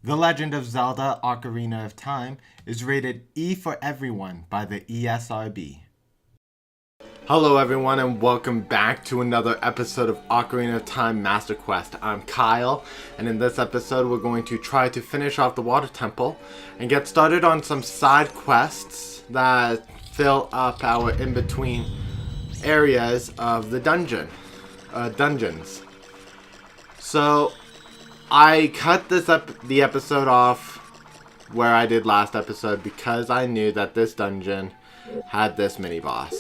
The Legend of Zelda: Ocarina of Time is rated E for everyone by the ESRB. Hello everyone and welcome back to another episode of Ocarina of Time Master Quest. I'm Kyle, and in this episode we're going to try to finish off the Water Temple and get started on some side quests that fill up our in-between areas of the dungeons. So I cut the episode off where I did last episode because I knew that this dungeon had this mini-boss.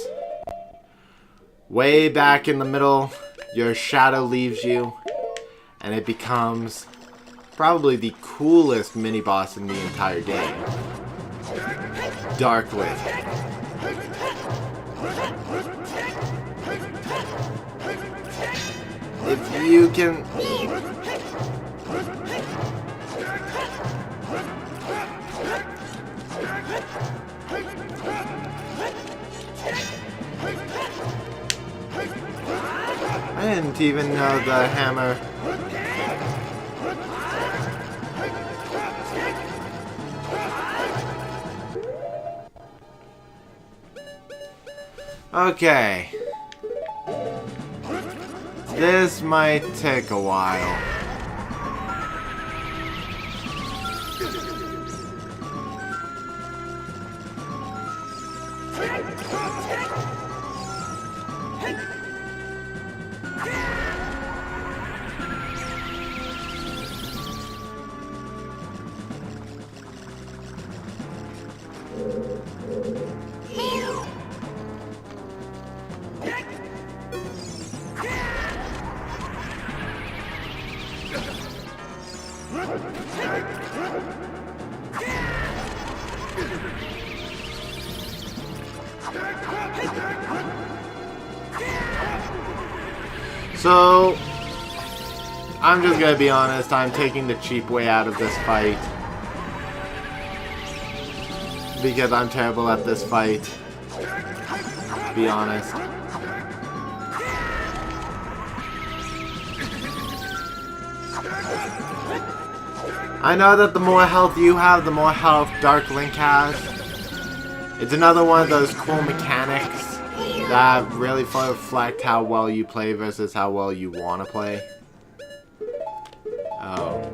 Way back in the middle, your shadow leaves you, and it becomes probably the coolest mini-boss in the entire game. Dark Link. If you can... I didn't even know the hammer. Okay. This might take a while. So, I'm just gonna be honest, I'm taking the cheap way out of this fight. Because I'm terrible at this fight. To be honest. I know that the more health you have, the more health Dark Link has. It's another one of those cool mechanics that really reflect how well you play versus how well you want to play. Oh.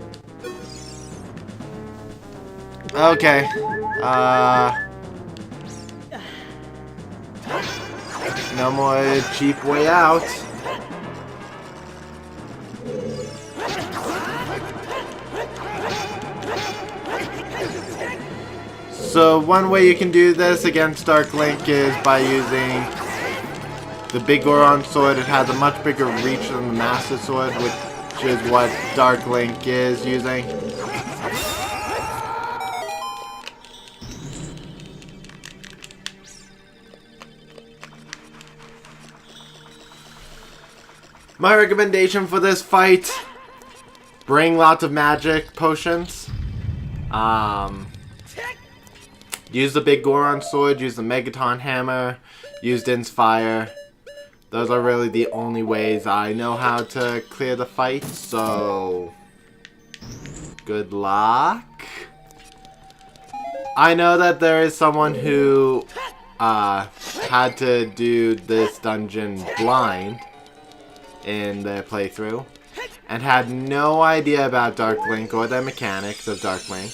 Okay. No more cheap way out. So one way you can do this against Dark Link is by using the big Goron sword. It has a much bigger reach than the Master Sword, which is what Dark Link is using. My recommendation for this fight: bring lots of magic potions. Use the big Goron sword, use the Megaton hammer, use Din's fire. Those are really the only ways I know how to clear the fight, so good luck. I know that there is someone who had to do this dungeon blind in their playthrough and had no idea about Dark Link or the mechanics of Dark Link,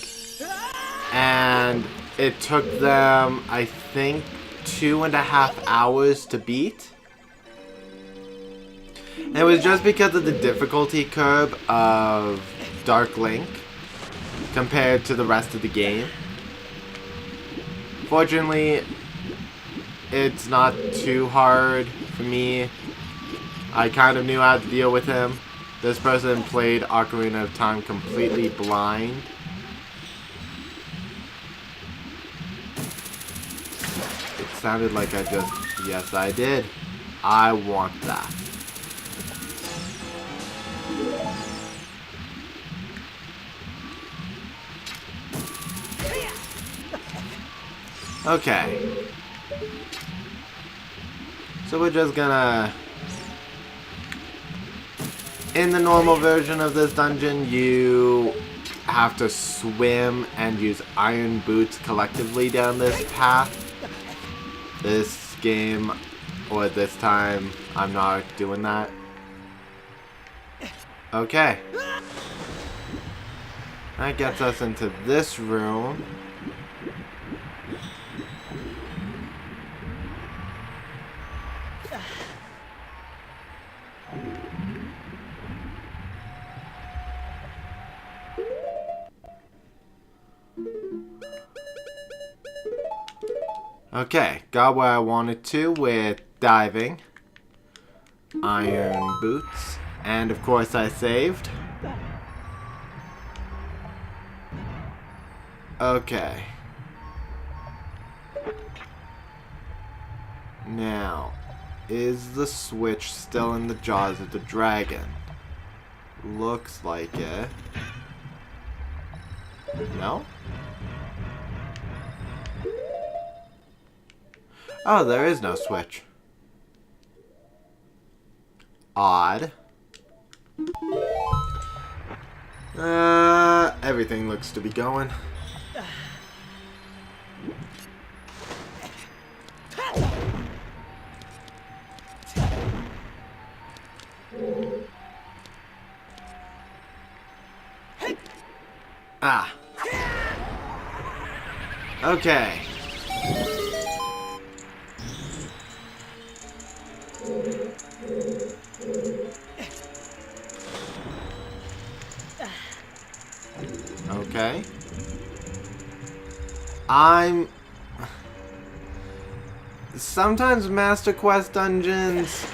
and it took them, I think, 2.5 hours to beat. And it was just because of the difficulty curve of Dark Link compared to the rest of the game. Fortunately, it's not too hard for me. I kind of knew how to deal with him. This person played Ocarina of Time completely blind. It sounded like I just... Yes, I did. I want that. Okay. So we're just gonna... In the normal version of this dungeon, you have to swim and use iron boots collectively down this path. This game, or this time, I'm not doing that. Okay. That gets us into this room. Okay, got where I wanted to with diving, iron boots, and of course I saved. Okay. Now, is the switch still in the jaws of the dragon? Looks like it. No? Oh, there is no switch. Odd. Everything looks to be going. Ah. Okay. Okay. Sometimes Master Quest dungeons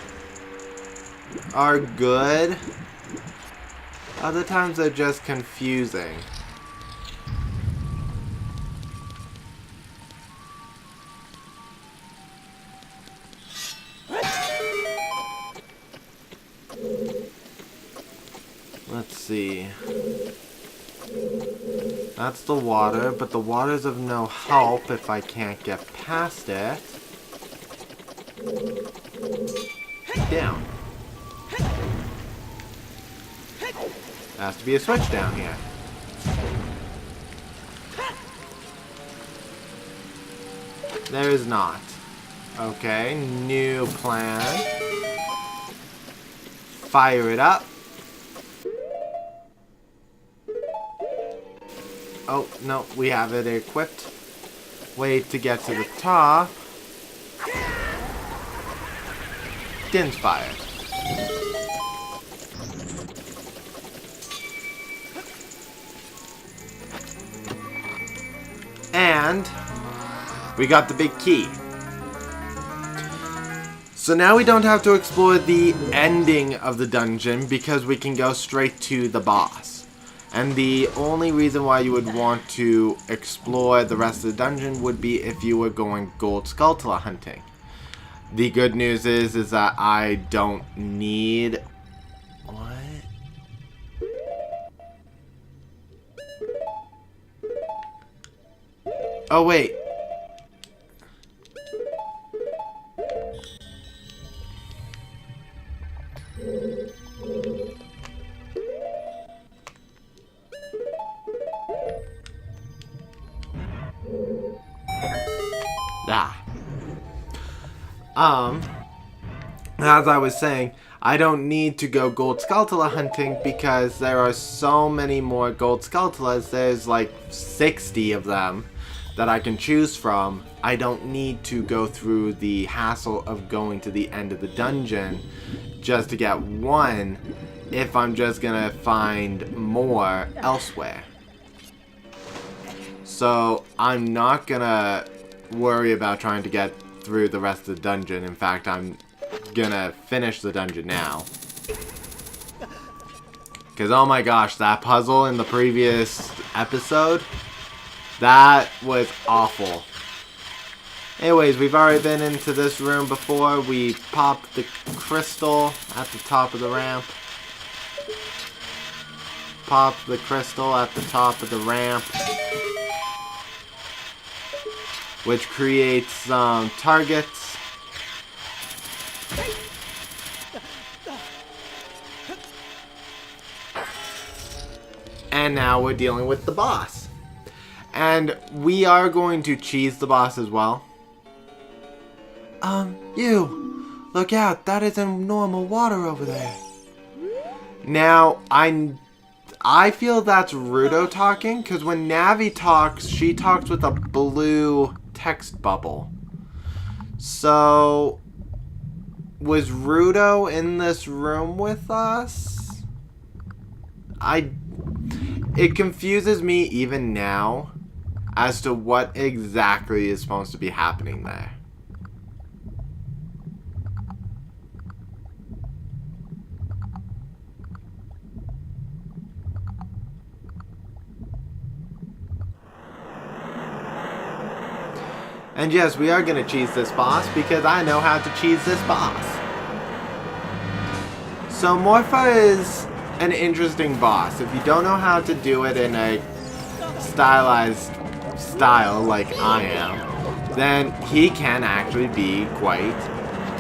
are good. Other times they're just confusing. Let's see. That's the water, but the water's of no help if I can't get past it. Down. There has to be a switch down here. There is not. Okay, new plan. Fire it up. Oh, no, we have it equipped. Wait to get to the top. Didn't fire. And we got the big key. So now we don't have to explore the ending of the dungeon because we can go straight to the boss. And the only reason why you would want to explore the rest of the dungeon would be if you were going gold skulltula hunting. The good news is that I don't need... What? Oh, wait. As I was saying, I don't need to go gold skulltula hunting because there are so many more gold skulltulas. There's like 60 of them that I can choose from. I don't need to go through the hassle of going to the end of the dungeon just to get one if I'm just gonna find more elsewhere. So I'm not gonna worry about trying to get through the rest of the dungeon. In fact, I'm gonna finish the dungeon now. Because, oh my gosh, that puzzle in the previous episode, that was awful. Anyways, we've already been into this room before. We popped the crystal at the top of the ramp. Popped the crystal at the top of the ramp, which creates some targets. And now we're dealing with the boss. And we are going to cheese the boss as well. You! Look out, that isn't normal water over there. Now, I feel that's Ruto talking, because when Navi talks, she talks with a blue text bubble. So, was Ruto in this room with us? It confuses me even now as to what exactly is supposed to be happening there. And yes, we are going to cheese this boss because I know how to cheese this boss. So Morpha is an interesting boss. If you don't know how to do it in a stylized style like I am, then he can actually be quite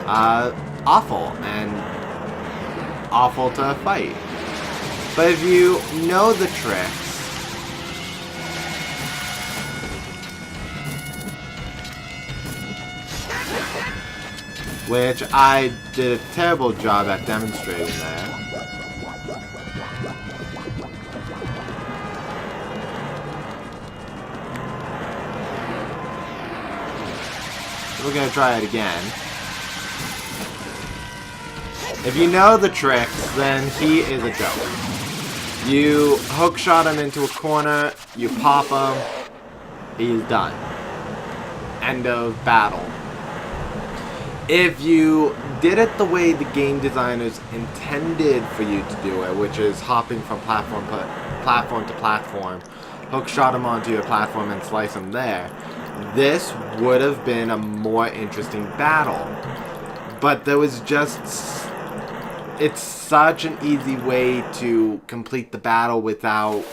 awful and awful to fight. But if you know the tricks, which I did a terrible job at demonstrating there. We're gonna try it again. If you know the tricks, then he is a joke. You hook shot him into a corner, you pop him, he's done. End of battle. If you did it the way the game designers intended for you to do it, which is hopping from platform to platform, hook shot him onto your platform and slice him there, this would have been a more interesting battle. But there was just... it's such an easy way to complete the battle without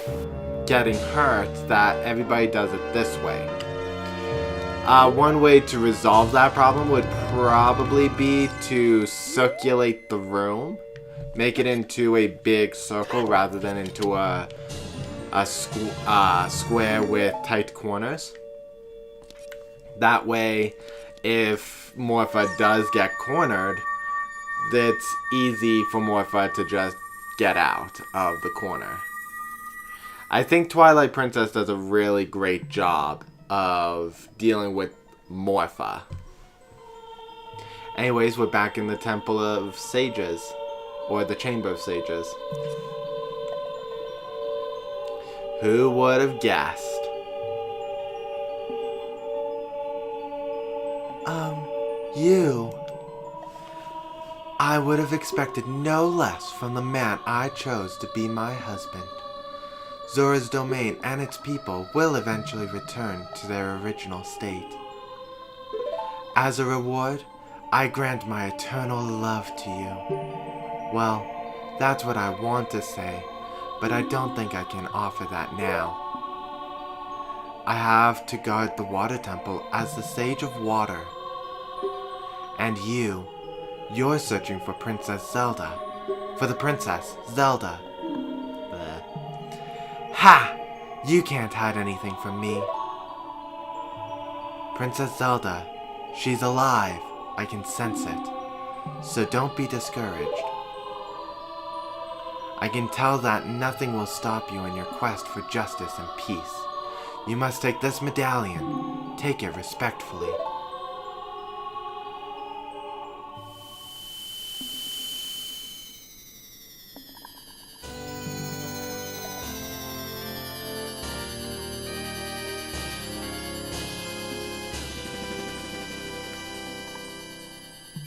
getting hurt that everybody does it this way. One way to resolve that problem would probably be to circulate the room. Make it into a big circle rather than into a square with tight corners. That way, if Morpha does get cornered, it's easy for Morpha to just get out of the corner. I think Twilight Princess does a really great job of dealing with Morpha. Anyways, we're back in the Temple of Sages, or the Chamber of Sages. Who would have guessed? You. I would have expected no less from the man I chose to be my husband. Zora's domain and its people will eventually return to their original state. As a reward, I grant my eternal love to you. Well, that's what I want to say, but I don't think I can offer that now. I have to guard the water temple as the Sage of Water. And you're searching for Princess Zelda. For the Princess Zelda. Ha! You can't hide anything from me. Princess Zelda, she's alive. I can sense it. So don't be discouraged. I can tell that nothing will stop you in your quest for justice and peace. You must take this medallion. Take it respectfully.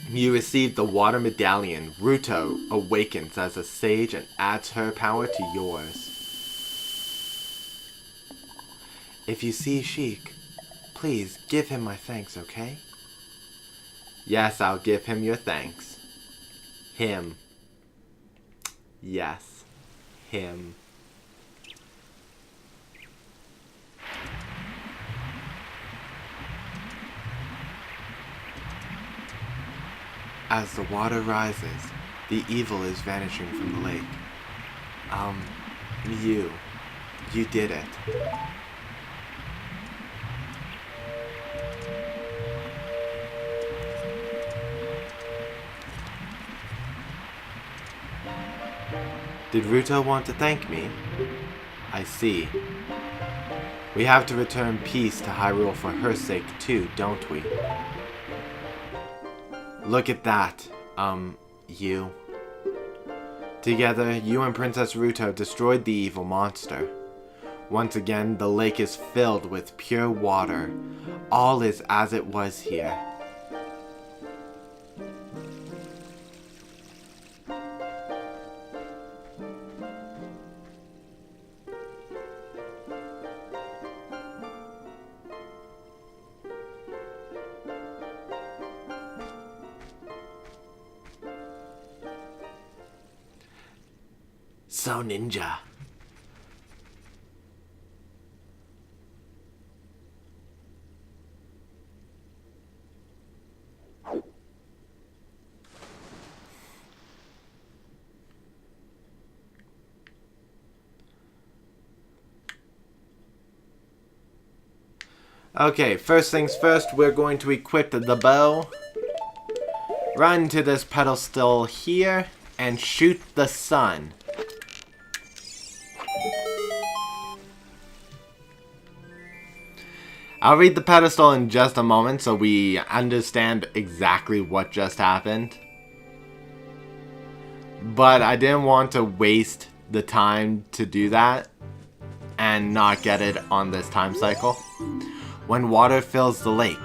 You receive the water medallion. Ruto awakens as a sage and adds her power to yours. If you see Sheik, please give him my thanks, okay? Yes, I'll give him your thanks. Him. Yes, him. As the water rises, the evil is vanishing from the lake. You did it. Did Ruto want to thank me? I see. We have to return peace to Hyrule for her sake too, don't we? Look at that. You. Together, you and Princess Ruto destroyed the evil monster. Once again, the lake is filled with pure water. All is as it was here. So ninja. Okay, first things first, we're going to equip the bow. Run to this pedestal here and shoot the sun. I'll read the pedestal in just a moment so we understand exactly what just happened. But I didn't want to waste the time to do that and not get it on this time cycle. When water fills the lake,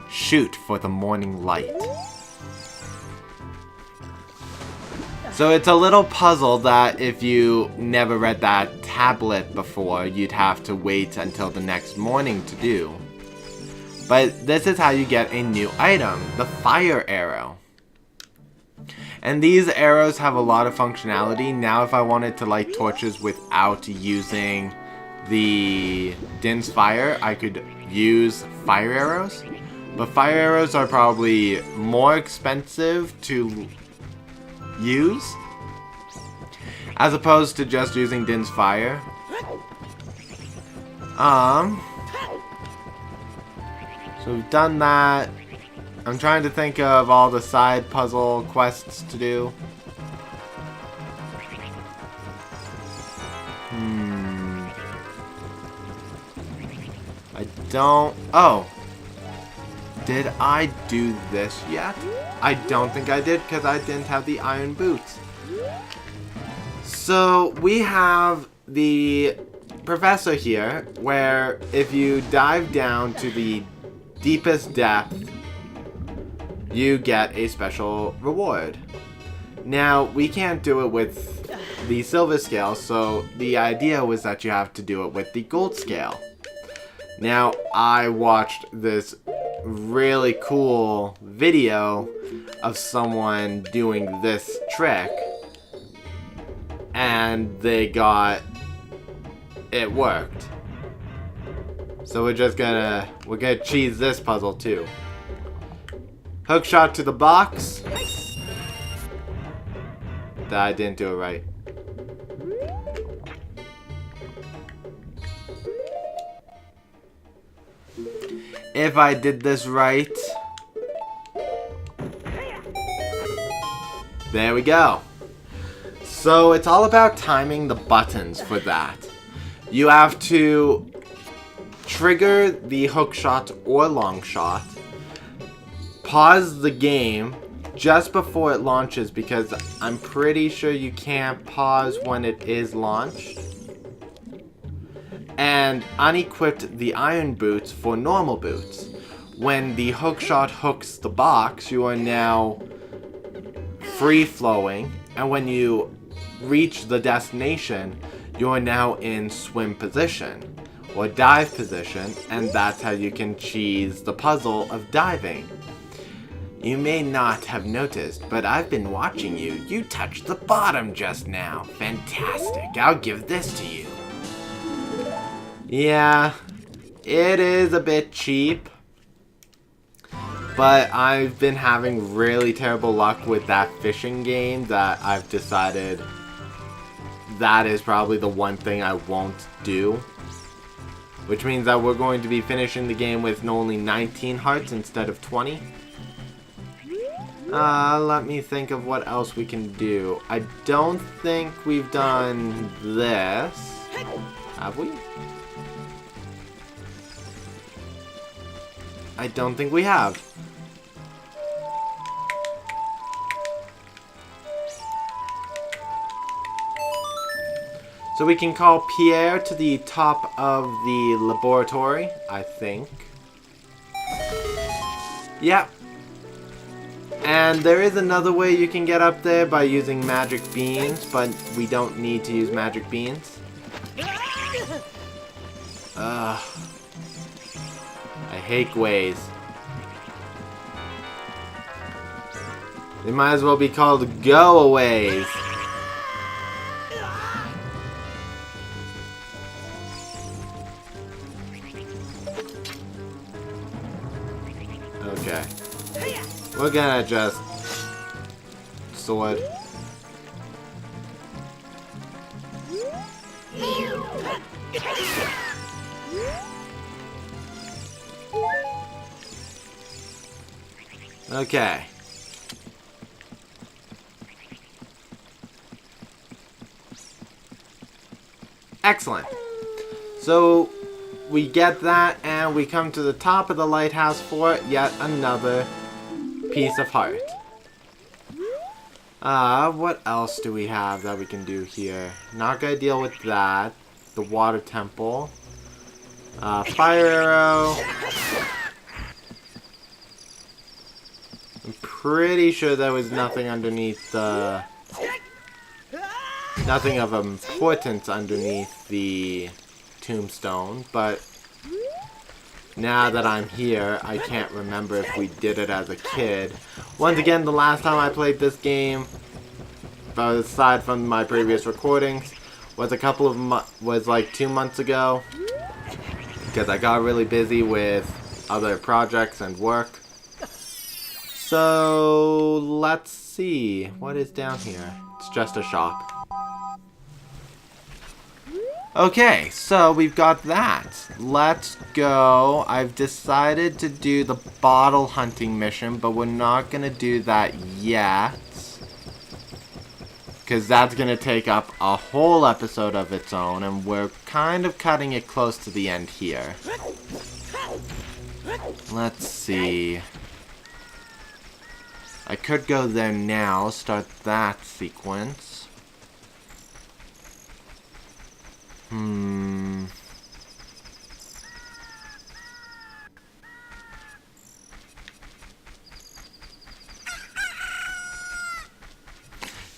shoot for the morning light. So it's a little puzzle that if you never read that tablet before, you'd have to wait until the next morning to do. But this is how you get a new item, the fire arrow. And these arrows have a lot of functionality. Now if I wanted to light torches without using the Din's fire, I could use fire arrows. But fire arrows are probably more expensive to use as opposed to just using Din's fire. So we've done that. I'm trying to think of all the side puzzle quests to do. I don't... Oh. Did I do this yet? I don't think I did because I didn't have the iron boots. So we have the professor here where if you dive down to the deepest depth, you get a special reward. Now, we can't do it with the silver scale, so the idea was that you have to do it with the gold scale. Now, I watched this really cool video of someone doing this trick, and they got... it worked. So we're gonna cheese this puzzle too. Hook shot to the box. I didn't do it right. If I did this right. There we go. So it's all about timing the buttons for that. You have to trigger the hook shot or long shot. Pause the game just before it launches because I'm pretty sure you can't pause when it is launched. And unequipped the iron boots for normal boots. When the hook shot hooks the box, you are now free flowing, and when you reach the destination, you are now in swim position or dive position, and that's how you can cheese the puzzle of diving. You may not have noticed, but I've been watching you. You touched the bottom just now. Fantastic. I'll give this to you. Yeah, it is a bit cheap, but I've been having really terrible luck with that fishing game that I've decided that is probably the one thing I won't do. Which means that we're going to be finishing the game with only 19 hearts instead of 20. Let me think of what else we can do. I don't think we've done this. Have we? I don't think we have. So we can call Pierre to the top of the laboratory, I think. Yep. And there is another way you can get up there by using magic beans, but we don't need to use magic beans. Ugh. I hate ways. They might as well be called go-aways. Okay. We're gonna just sword. Okay. Excellent. So we get that and we come to the top of the lighthouse for yet another piece of heart. What else do we have that we can do here? Not gonna deal with that. The water temple. Fire arrow. I'm pretty sure there was nothing underneath the... Nothing of importance underneath the tombstone, but now that I'm here, I can't remember if we did it as a kid. Once again, the last time I played this game, aside from my previous recordings, was was like 2 months ago, because I got really busy with other projects and work. So let's see what is down here. It's just a shop. Okay, so we've got that. Let's go. I've decided to do the bottle hunting mission, but we're not going to do that yet. Because that's going to take up a whole episode of its own, and we're kind of cutting it close to the end here. Let's see. I could go there now, start that sequence.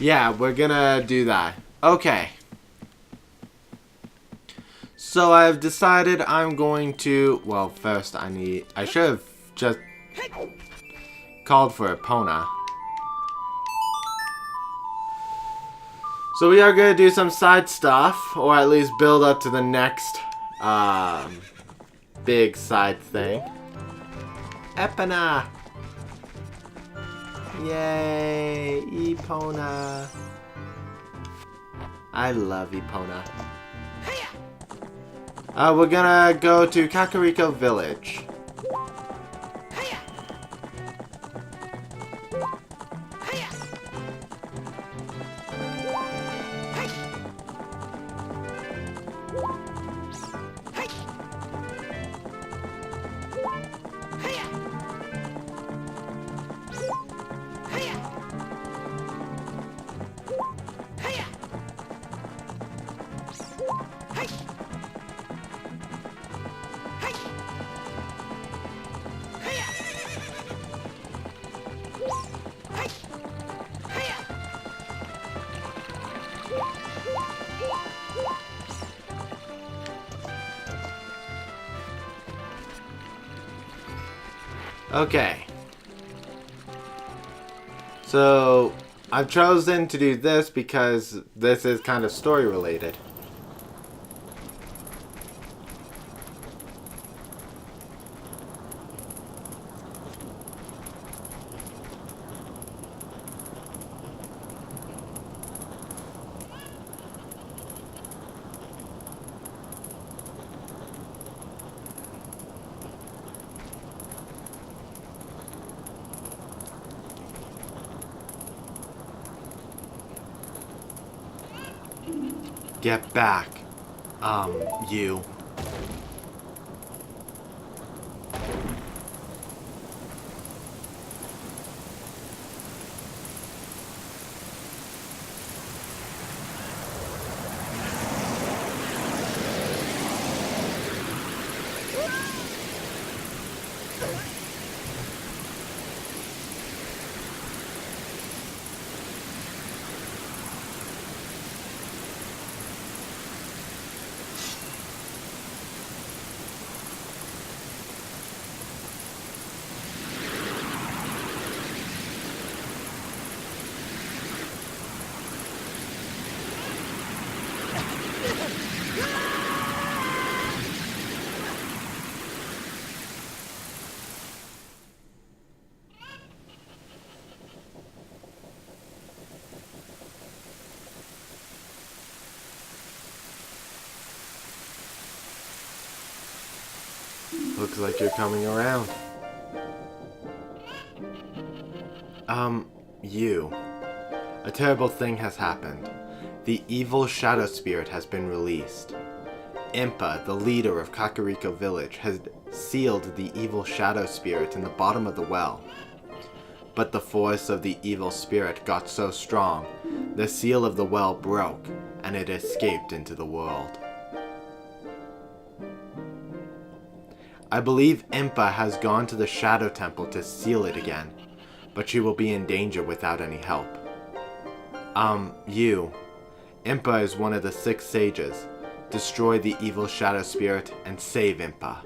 Yeah, we're gonna do that. Okay. So I've decided I'm going to... Well, first I should have just called for Epona. So we are going to do some side stuff, or at least build up to the next big side thing. Epona! Yay! Epona! I love Epona. We're gonna go to Kakariko Village. Okay. So, I've chosen to do this because this is kind of story related. Get back. You. Looks like you're coming around. You. A terrible thing has happened. The evil shadow spirit has been released. Impa, the leader of Kakariko Village, has sealed the evil shadow spirit in the bottom of the well. But the force of the evil spirit got so strong, the seal of the well broke, and it escaped into the world. I believe Impa has gone to the Shadow Temple to seal it again, but she will be in danger without any help. You. Impa is one of the 6 sages. Destroy the evil shadow spirit and save Impa.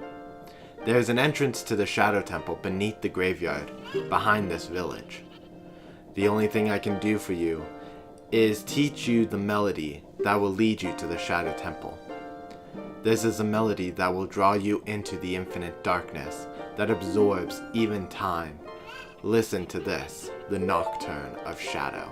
There is an entrance to the Shadow Temple beneath the graveyard, behind this village. The only thing I can do for you is teach you the melody that will lead you to the Shadow Temple. This is a melody that will draw you into the infinite darkness that absorbs even time. Listen to this, the Nocturne of Shadow.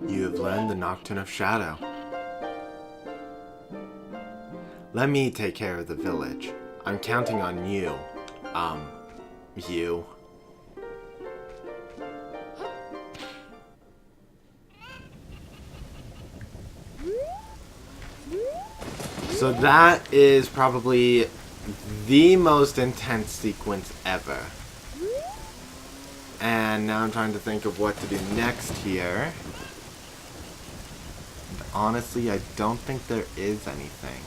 You have learned the Nocturne of Shadow. Let me take care of the village. I'm counting on you. You. So that is probably the most intense sequence ever. And now I'm trying to think of what to do next here. Honestly, I don't think there is anything.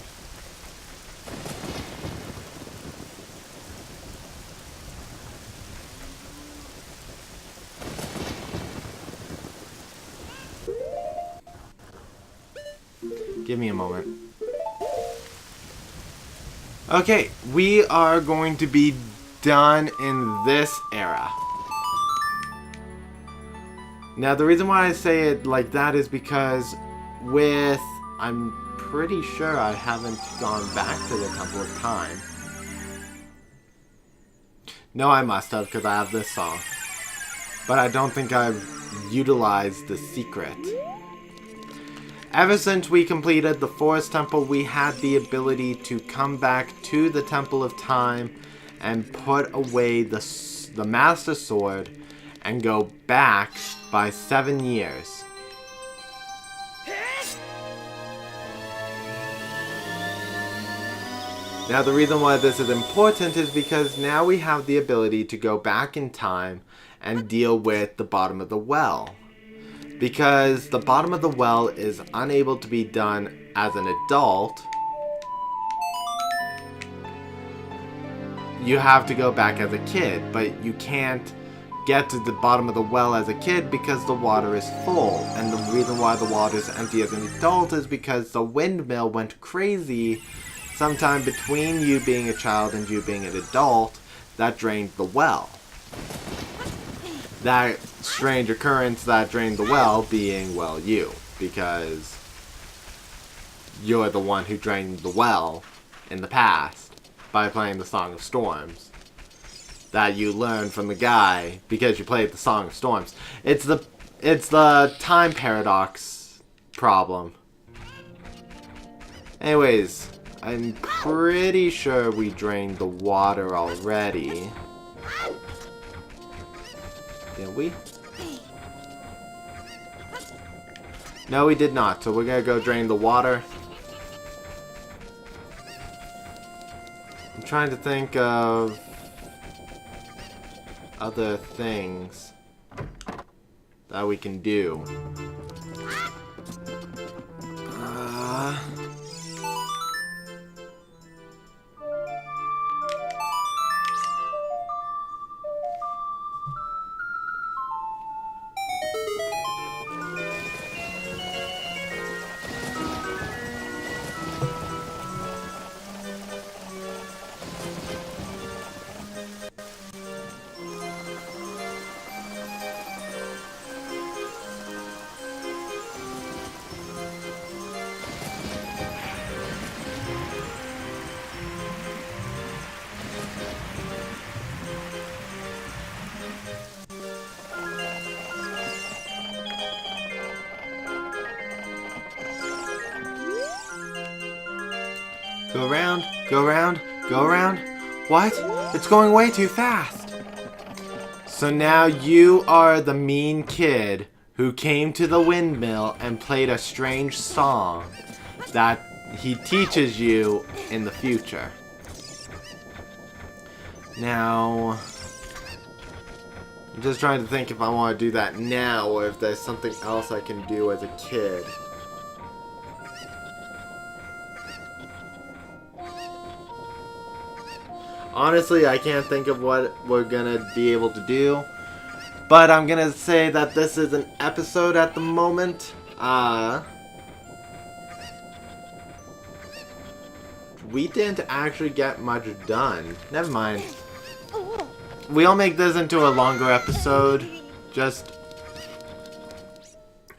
Give me a moment. Okay, we are going to be done in this era. Now, the reason why I say it like that is because I'm pretty sure I haven't gone back to the Temple of Time. No, I must have, because I have this song. But I don't think I've utilized the secret. Ever since we completed the Forest Temple, we had the ability to come back to the Temple of Time and put away the Master Sword and go back by 7 years. Now, the reason why this is important is because now we have the ability to go back in time and deal with the bottom of the well. Because the bottom of the well is unable to be done as an adult, you have to go back as a kid, but you can't get to the bottom of the well as a kid because the water is full. And the reason why the water is empty as an adult is because the windmill went crazy, sometime between you being a child and you being an adult that drained the well. That strange occurrence that drained the well being, well, you. Because you're the one who drained the well in the past by playing the Song of Storms. That you learned from the guy because you played the Song of Storms. It's the time paradox problem. Anyways, I'm pretty sure we drained the water already. Did we? No, we did not. So we're gonna go drain the water. I'm trying to think of other things that we can do. Go around, go around, go around. What? It's going way too fast. So now you are the mean kid who came to the windmill and played a strange song that he teaches you in the future. Now, I'm just trying to think if I want to do that now or if there's something else I can do as a kid. Honestly, I can't think of what we're gonna be able to do. But I'm gonna say that this is an episode at the moment. We didn't actually get much done. Never mind. We'll make this into a longer episode. Just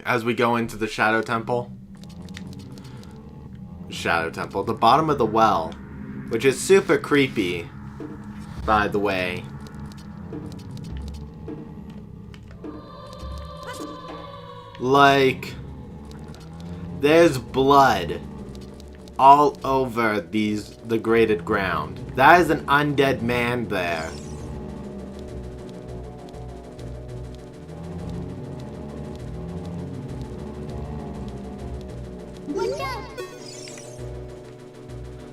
as we go into the Shadow Temple. Shadow Temple. The bottom of the well. Which is super creepy. By the way. Like, there's blood all over the graded ground. That is an undead man there.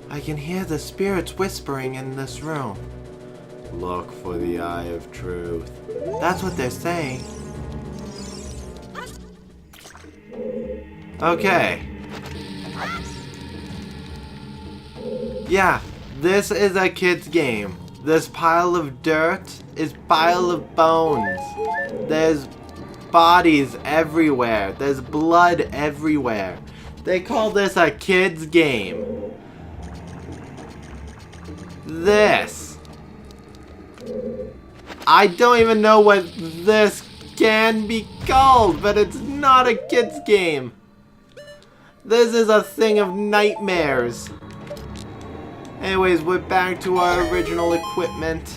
I can hear the spirits whispering in this room. Look for the eye of truth. That's what they're saying. Okay. Yeah, this is a kid's game. This pile of dirt is pile of bones. There's bodies everywhere. There's blood everywhere. They call this a kid's game. This. I don't even know what this can be called, but it's not a kid's game. This is a thing of nightmares. Anyways, we're back to our original equipment.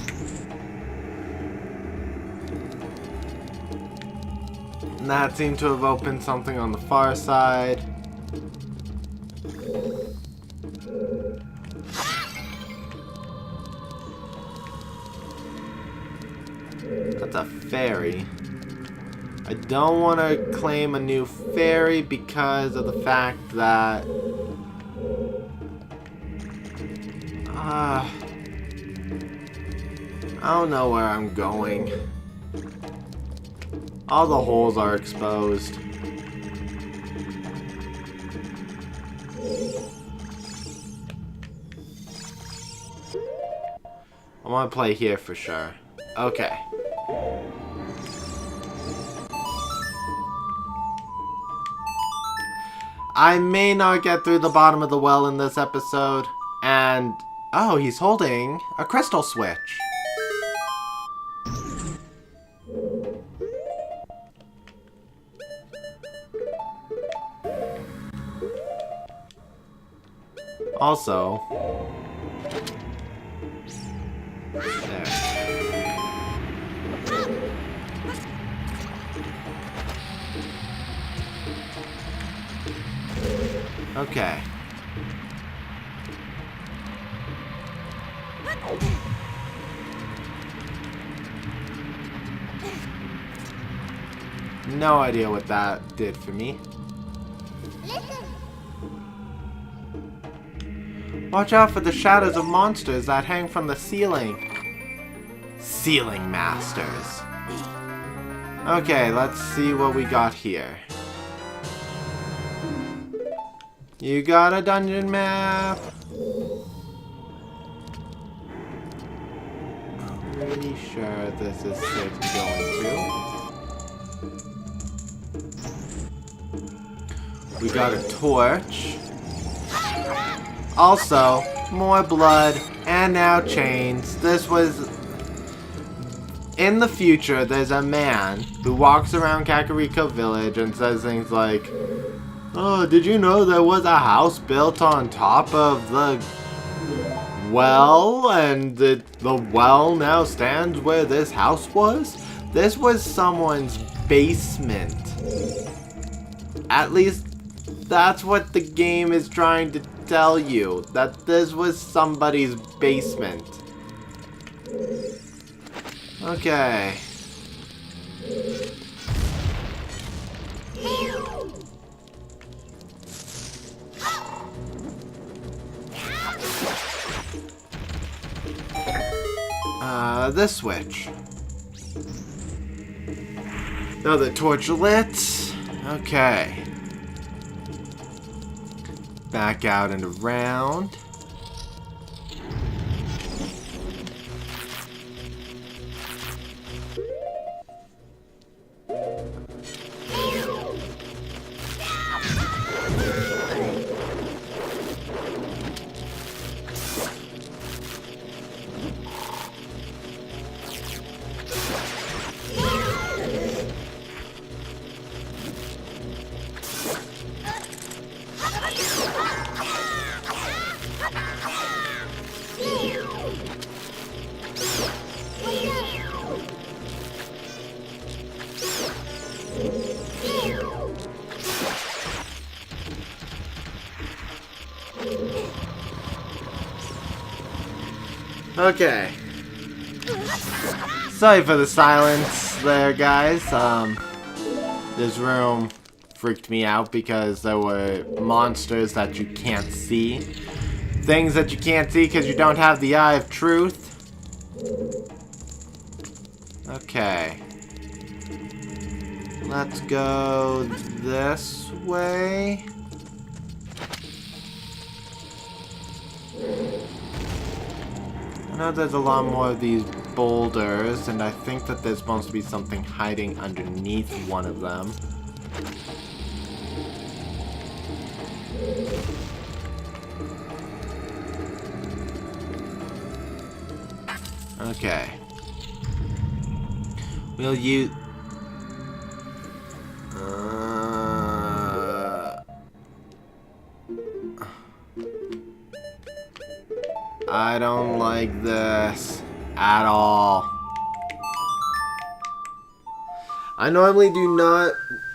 And that seemed to have opened something on the far side. That's a fairy. I don't want to claim a new fairy because of the fact that I don't know where I'm going. All the holes are exposed. I want to play here for sure. Okay. I may not get through the bottom of the well in this episode. And, oh, he's holding a crystal switch. Also, there. Okay. No idea what that did for me. Watch out for the shadows of monsters that hang from the ceiling. Ceiling masters. Okay, let's see what we got here. You got a dungeon map. I'm pretty sure this is safe to go into. We got a torch. Also, more blood, and now chains. This was... In the future, there's a man who walks around Kakariko Village and says things like, "Oh, did you know there was a house built on top of the well, and the well now stands where this house was?" This was someone's basement. At least, that's what the game is trying to tell you, that this was somebody's basement. Okay. This switch. Now the torch lit. Okay. Back out and around. Okay. Sorry for the silence there, guys. This room freaked me out because there were monsters that you can't see. Things that you can't see because you don't have the eye of truth. Okay. Let's go this way. I know there's a lot more of these boulders, and I think that there's supposed to be something hiding underneath one of them. Okay. We'll use... I don't like this at all. I normally do not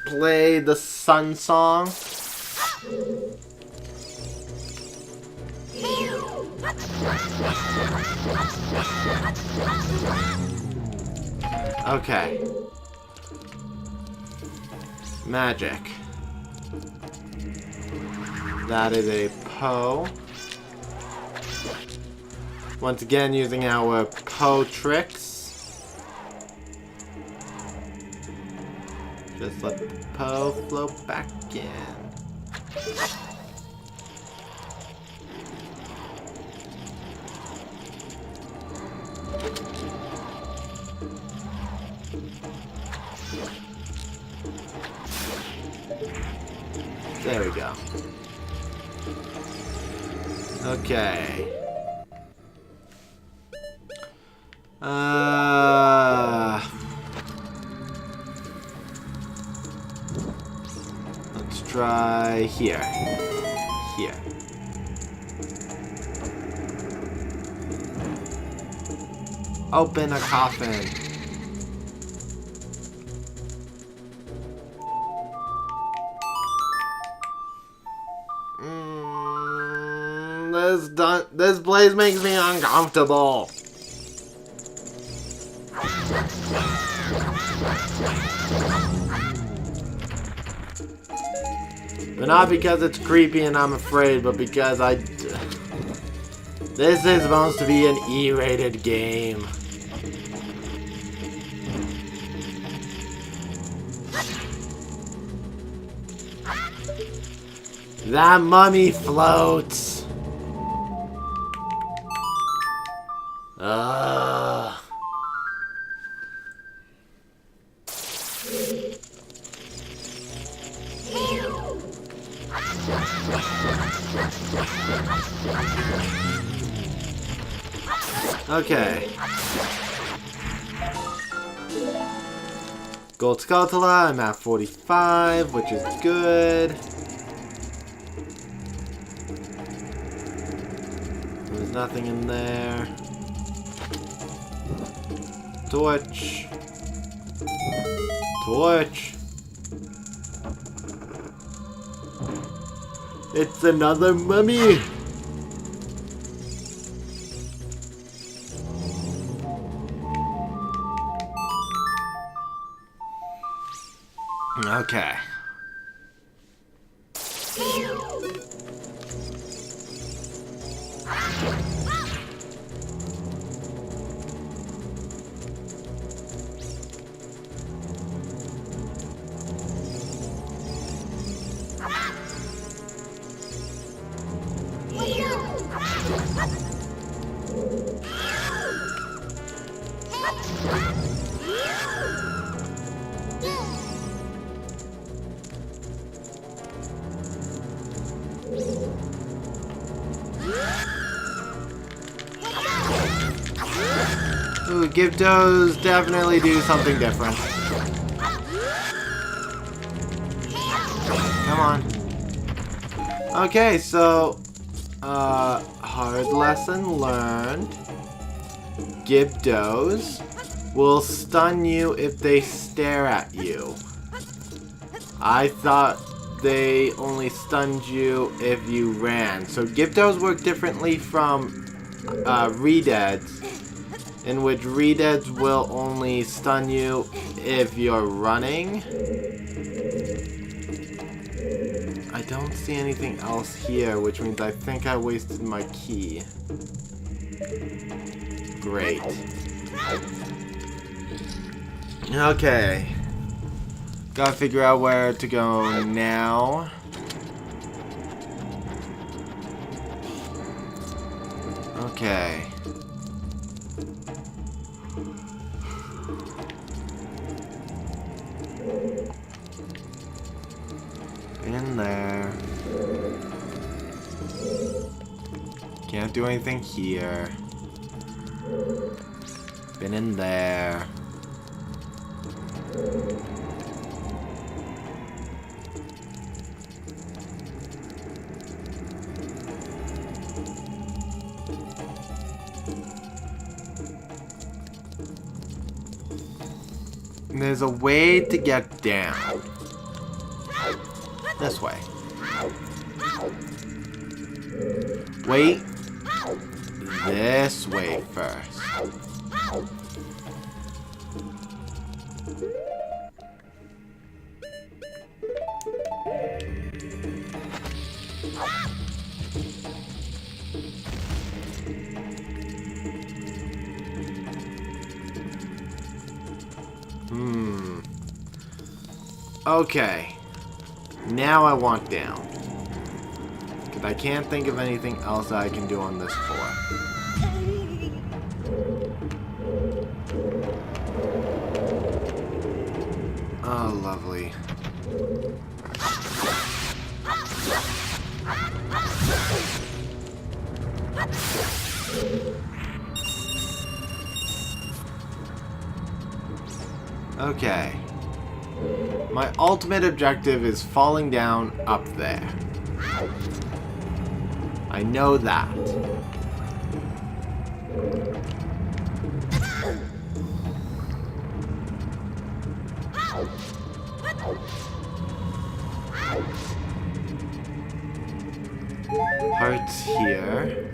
play the sun song. Okay. Magic. That is a Poe. Once again, using our Poe tricks. Just let the Poe float back in. There we go. Okay. Let's try here. Here. Open a coffin. This place makes me uncomfortable. But not because it's creepy and I'm afraid, but because this is supposed to be an E-rated game. That mummy floats. Okay. Gold Skulltula, I'm at 45, which is good. There's nothing in there. Torch. Torch. It's another mummy. Okay. Ooh, Gyptos definitely do something different. Come on. Okay, so hard lesson learned. Gyptos will stun you if they stare at you. I thought they only stunned you if you ran. So Gyptos work differently from Redeads, in which Redeads will only stun you if you're running. I don't see anything else here, which means I think I wasted my key. Great. Okay. Gotta figure out where to go now. Okay. In there. Can't do anything here. Been in there. There's a way to get down. This way. Wait. This way first. Okay. Now I walk down. Because I can't think of anything else I can do on this floor. Oh, lovely. Okay. My ultimate objective is falling down up there. I know that. Hearts here.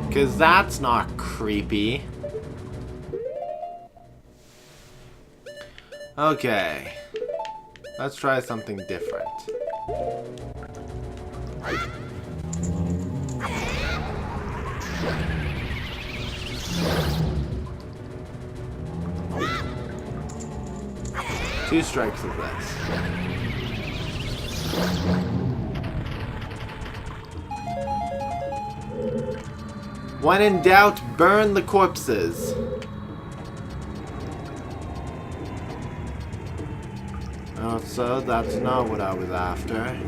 Because that's not creepy. Okay. Let's try something different. Two strikes of this. When in doubt, burn the corpses. Oh, so that's not what I was after.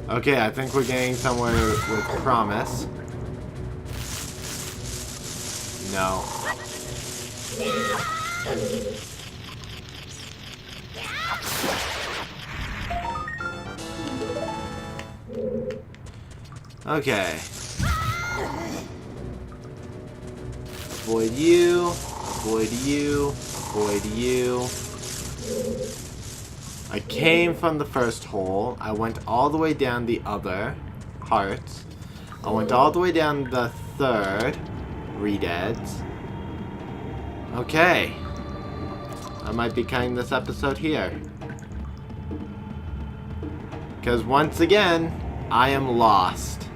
Okay, I think we're getting somewhere with promise. No. Okay. Avoid you. Avoid you. Avoid you. I came from the first hole. I went all the way down the other heart. I went all the way down the third. Redeads. Okay. I might be cutting this episode here. Because once again, I am lost.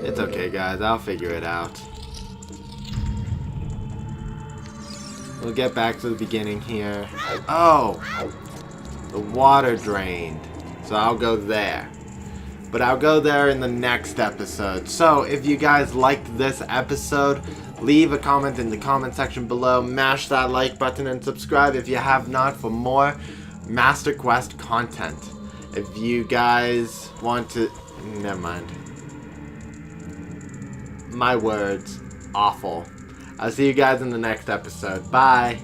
It's okay, guys. I'll figure it out. We'll get back to the beginning here. Oh! The water drained. So I'll go there. But I'll go there in the next episode. So, if you guys liked this episode, leave a comment in the comment section below. Mash that like button and subscribe if you have not for more Master Quest content. If you guys want to... Never mind. My words. Awful. I'll see you guys in the next episode. Bye.